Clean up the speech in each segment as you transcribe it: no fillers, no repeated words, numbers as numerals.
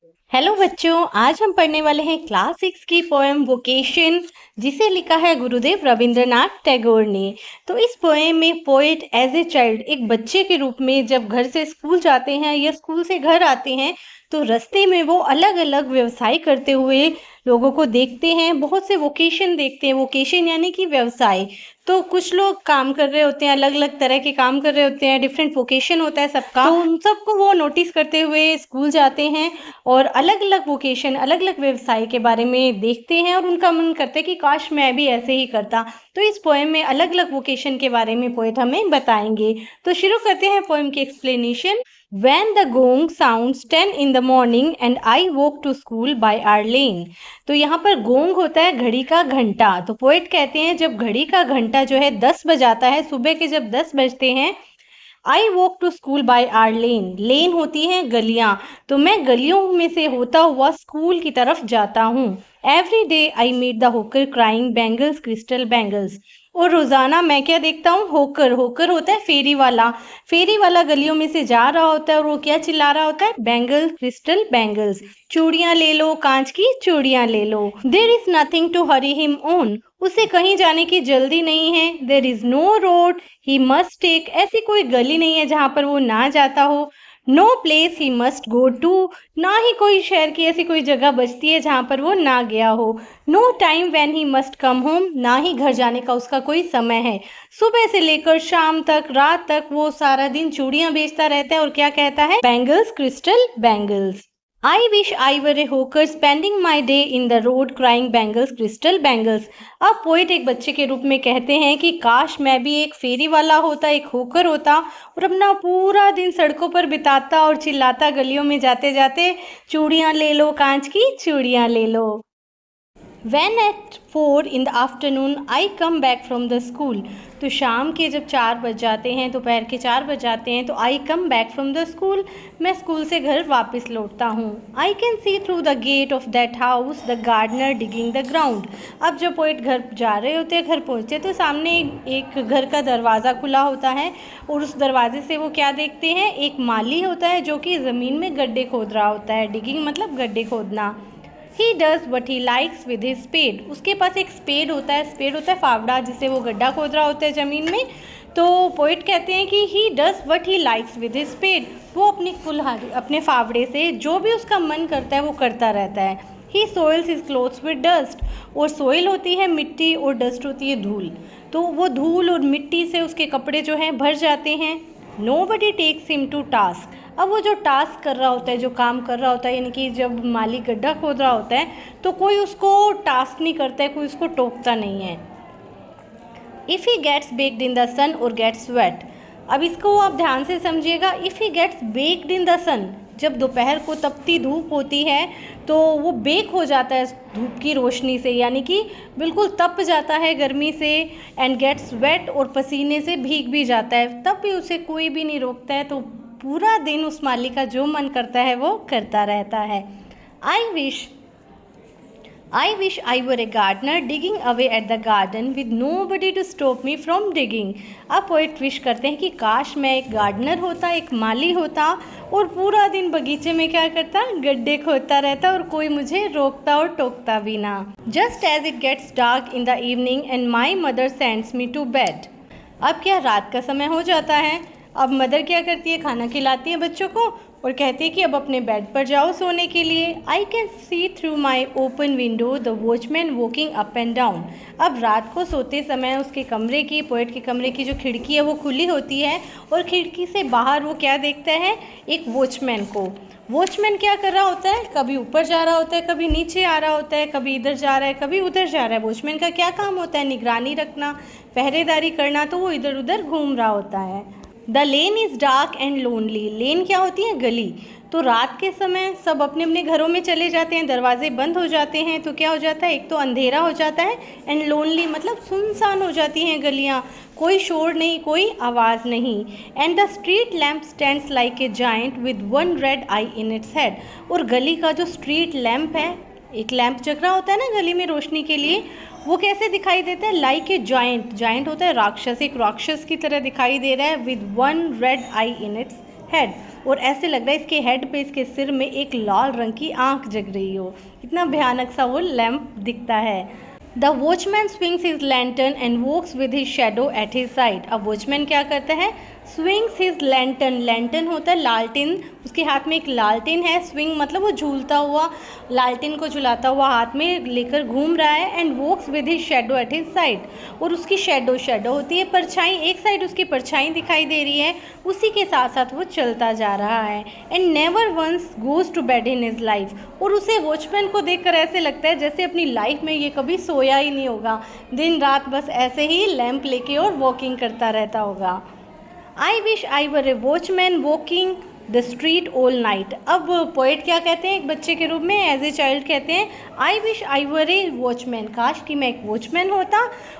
Hello बच्चों, आज हम पढ़ने वाले हैं क्लास 6 की पोएम वोकेशन, जिसे लिखा है गुरुदेव रविंद्रनाथ टैगोर ने। तो इस पोएम में पोएट एज ए चाइल्ड, एक बच्चे के रूप में जब घर से स्कूल जाते हैं या स्कूल से घर आते हैं, तो रास्ते में वो अलग अलग व्यवसाय करते हुए लोगों को देखते हैं। बहुत से वोकेशन देखते हैं। वोकेशन यानी कि व्यवसाय। तो कुछ लोग काम कर रहे होते हैं, अलग अलग तरह के काम कर रहे होते हैं, डिफरेंट वोकेशन होता है सबका। तो उन सबको वो नोटिस करते हुए स्कूल जाते हैं और अलग अलग वोकेशन, अलग अलग व्यवसाय के बारे में देखते हैं और उनका मन करता है कि काश मैं भी ऐसे ही करता। तो इस पोएम में अलग अलग वोकेशन के बारे में पोएट हमें बताएंगे। तो शुरू करते हैं पोएम की explanation. When the gong sounds 10 in the morning and I walk to school by our lane। तो यहाँ पर गोंग होता है घड़ी का घंटा। तो पोएट कहते हैं जब घड़ी का घंटा जो है 10 बजाता है, सुबह के जब 10 बजते हैं, I walk to school by our lane. Lane होती हैं गलियां। तो मैं गलियों में से होता हुआ स्कूल की तरफ जाता हूँ। Every day I meet the hawker crying bangles crystal bangles. और रोजाना मैं क्या देखता हूँ? होकर। होकर होता है फेरी वाला। फेरी वाला गलियों में से जा रहा होता है और वो क्या चिल्ला रहा होता है? Bangles crystal bangles. चूड़ियां ले लो, कांच की चूड़ियां ले लो। There is nothing to hurry him on. उसे कहीं जाने की जल्दी नहीं है। There is no road he must take. ऐसी कोई गली नहीं है जहां पर वो ना जाता हो। No place he must go to. ना ही कोई शहर की ऐसी कोई जगह बचती है जहां पर वो ना गया हो। No time when he must come home. ना ही घर जाने का उसका कोई समय है। सुबह से लेकर शाम तक, रात तक वो सारा दिन चूड़ियां बेचता रहता है और क्या कहता है? Bangles crystal bangles. I wish I were a hawker spending my day in the road crying bangles crystal bangles. अब पोइट एक बच्चे के रूप में कहते हैं कि काश मैं भी एक फेरी वाला होता, एक होकर होता और अपना पूरा दिन सड़कों पर बिताता और चिल्लाता गलियों में जाते जाते, चूड़ियां ले लो, कांच की चूड़ियां ले लो। When at 4 in the afternoon I come back from the school। तो शाम के जब 4 बज जाते हैं, दोपहर के 4 बज जाते हैं, तो I come back from the school, मैं स्कूल से घर वापस लौटता हूँ। I can see through the gate of that house the gardener digging the ground। अब जब पोइट घर जा रहे होते हैं, घर पहुँचते तो सामने एक घर का दरवाज़ा खुला होता है और उस दरवाजे से वो क्या देखते हैं? एक माली होता है जो कि ज़मीन में गड्ढे खोद रहा होता है। डिगिंग मतलब गड्ढे खोदना। He does what he likes with his spade। उसके पास एक स्पेड होता है। स्पेड होता है फावड़ा, जिससे वो गड्ढा खोद रहा होता है ज़मीन में। तो पोइट कहते हैं कि he does what he likes with his spade। वो अपनी कुल्हाड़ी, अपने फावड़े से जो भी उसका मन करता है वो करता रहता है। He soils his clothes with dust। और सोइल होती है मिट्टी और डस्ट होती है धूल। तो वो धूल और मिट्टी से उसके कपड़े जो हैं भर जाते हैं। Nobody takes him to task। अब वो जो टास्क कर रहा होता है, जो काम कर रहा होता है, यानी कि जब माली गड्ढा खोद रहा होता है तो कोई उसको टास्क नहीं करता है, कोई उसको टोकता नहीं है। If he gets baked in the sun और गेट्स वेट। अब इसको आप ध्यान से समझिएगा। If he gets baked in the sun, जब दोपहर को तपती धूप होती है तो वो बेक हो जाता है धूप की रोशनी से, यानी कि बिल्कुल तप जाता है गर्मी से। एंड गेट्स वेट, और पसीने से भीग भी जाता है, तब भी उसे कोई भी नहीं रोकता है। तो पूरा दिन उस माली का जो मन करता है वो करता रहता है। I wish I were a gardener digging away at the garden with nobody to stop me from digging. अब पोइट विश करते हैं कि काश मैं एक गार्डनर होता, एक माली होता और पूरा दिन बगीचे में क्या करता? गड्ढे खोदता रहता और कोई मुझे रोकता और टोकता भी ना। Just as it gets dark in the evening and my mother sends me to bed. अब क्या रात का समय हो जाता है। अब मदर क्या करती है? खाना खिलाती है बच्चों को और कहती है कि अब अपने बेड पर जाओ सोने के लिए। I can see through my open window the watchman walking up and down. अब रात को सोते समय उसके कमरे की, पोएट के कमरे की जो खिड़की है वो खुली होती है और खिड़की से बाहर वो क्या देखता है? एक वॉचमैन को। वॉचमैन क्या कर रहा होता है? कभी ऊपर जा रहा होता है, कभी नीचे आ रहा होता है, कभी इधर जा रहा है, कभी उधर जा रहा है। वॉचमैन का क्या काम होता है? निगरानी रखना, पहरेदारी करना। तो वो इधर उधर घूम रहा होता है। The lane is dark and lonely. Lane क्या होती है? गली। तो रात के समय सब अपने अपने घरों में चले जाते हैं, दरवाजे बंद हो जाते हैं, तो क्या हो जाता है? एक तो अंधेरा हो जाता है, एंड लोनली मतलब सुनसान हो जाती हैं गलियाँ, कोई शोर नहीं, कोई आवाज़ नहीं। And the street lamp stands like a giant with one red I in its head. और गली का जो स्ट्रीट लैम्प है, एक लैंप जग रहा होता है ना गली में रोशनी के लिए, वो कैसे दिखाई देता है? Like a giant. होता है राक्षस, एक राक्षस की तरह दिखाई दे रहा है। With one red I in its head. और ऐसे लग रहा है इसके हेड पे, इसके सिर में एक लाल रंग की आंख जग रही हो। इतना भयानक सा वो लैंप दिखता है। The watchman swings his lantern and walks with his shadow at his side. अब वॉचमैन क्या करता है? स्विंग्स हिज लैंटर्न, लैंटर्न होता है लालटेन, उसके हाथ में एक लालटेन है। स्विंग मतलब वो झूलता हुआ, लालटेन को झुलाता हुआ हाथ में लेकर घूम रहा है। And walks with his shadow at his side, और उसकी शेडो, शेडो होती है परछाई, एक साइड उसकी परछाई दिखाई दे रही है, उसी के साथ साथ वो चलता जा रहा है। And never once goes to bed in his life, और उसे वॉचमैन को देखकर ऐसे लगता है जैसे अपनी लाइफ में ये कभी सोया ही नहीं होगा, दिन रात बस ऐसे ही लैंप लेके और वॉकिंग करता रहता होगा। आई wish I were A watchman walking the street all night. अब पोएट क्या कहते हैं एक बच्चे के रूप में, एज ए चाइल्ड कहते हैं, आई wish I were A watchman, काश कि मैं एक वॉचमैन होता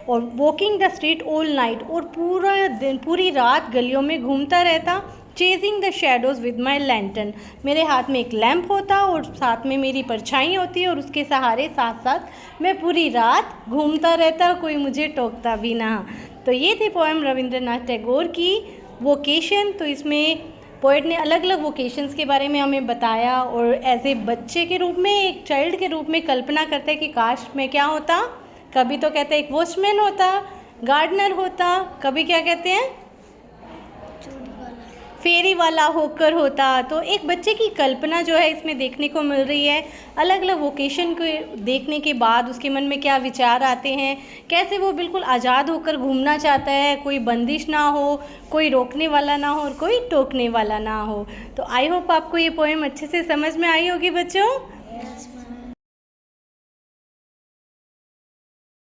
और walking the street all night, और पूरा दिन पूरी रात गलियों में घूमता रहता। Chasing the shadows with my lantern, मेरे हाथ में एक लैंप होता और साथ में मेरी परछाई होती और उसके सहारे साथ साथ मैं पूरी रात घूमता रहता, कोई मुझे टोकता भी ना। तो ये थी पोएम रविंद्रनाथ टैगोर की वोकेशन। तो इसमें पोएट ने अलग अलग वोकेशंस के बारे में हमें बताया, और एज ए बच्चे के रूप में, एक चाइल्ड के रूप में कल्पना करता है कि काश मैं क्या होता। कभी तो कहते हैं एक वॉचमैन होता, गार्डनर होता, कभी क्या कहते हैं फेरी वाला होकर होता। तो एक बच्चे की कल्पना जो है इसमें देखने को मिल रही है। अलग अलग वोकेशन को देखने के बाद उसके मन में क्या विचार आते हैं, कैसे वो बिल्कुल आज़ाद होकर घूमना चाहता है, कोई बंदिश ना हो, कोई रोकने वाला ना हो और कोई टोकने वाला ना हो। तो आई होप आपको ये पोएम अच्छे से समझ में आई होगी बच्चों।